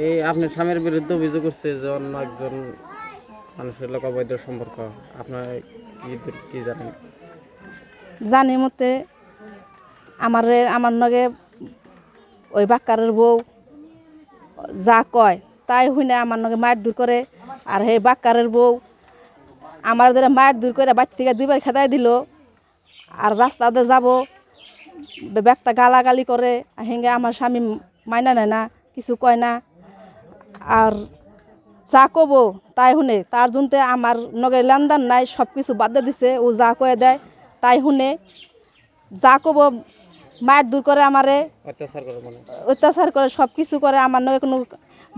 এই আপনার স্বামীর বিরুদ্ধে অভিযোগ করছে যে অন্য একজন মানুষের লোক অবৈধ সম্পর্ক, আপনার কি জানেন? জানি মতে আমার নগে ওই বাক্কারের বউ যা কয় তাই হইনা আমার নগে মায়ের দূর করে। আর সেই বাক্কারের বউ আমার ধরে মায়ের দূর করে বাড়ি থেকে দুইবার খেদাই দিল। আর রাস্তাতে যাব ব্যাগটা গালাগালি করে, হেঙ্গে আমার স্বামী মাইনা নেয় না, কিছু কয় না। আর যা কব তাই শুনে, তার জন্যে আমার নগে লেনদেন নাই, সব কিছু বাদ দিছে। ও যা কয়ে দেয় তাই শুনে, যা কব মায়ের দূর করে, আমারে অত্যাচার করে, সব কিছু করে। আমার নগে কোনো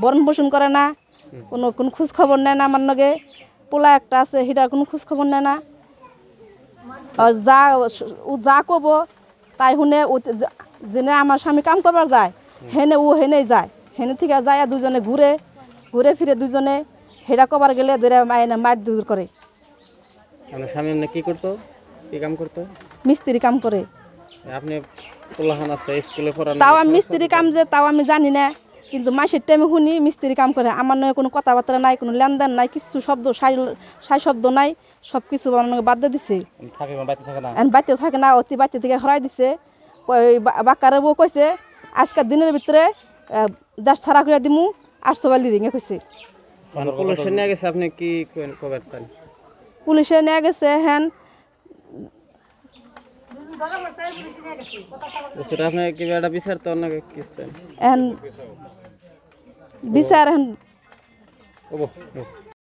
বরণ পোষণ করে না, কোনো খোঁজ খবর নেয় না। আমার নগে পোলা একটা আছে, সেটার কোনো খোঁজ খবর নেয় না। আর ও যা কব তাই শুনে, যেনে আমার স্বামী কাম করবার যায় হেনে ও হেনেই যায়, হেনে থেকে যায় দুজনে ঘুরে ফিরে দুজনে হেরা কবার গেলে ধরে মায়ের দূর করে। স্বামী কি করতো, কি কাম করতো? মিস্ত্রি কাম করে। আপনি পোলাহান আছে স্কুলে পড়ান, তাও আমি মিস্ত্রি কাম যে তাও আমি জানি না, কিন্তু মাসের টাইমে শুনি মিস্ত্রি কাম করে। আমার নয় কোনো কথাবার্তা নাই, কোনো লেনদেন নাই, কিছু শব্দ সাই শব্দ নাই, সব কিছু আমার নয় বাদ দিয়ে দিছে। বাড়িতেও থাকে না, অতি বাড়িতে থেকে হরাই দিছে। বাক্কারে বউ কইছে আজকের দিনের ভিতরে দেশ ছাড়া করে দিমু, 800 বালি রিঙে কইছে। পুলিশে নিয়ে গেছে, আপনি কি কবে চান? পুলিশে নিয়ে গেছে হ্যাঁ। আপনি কি একটা বিচার তো অন্য কিছু বিচার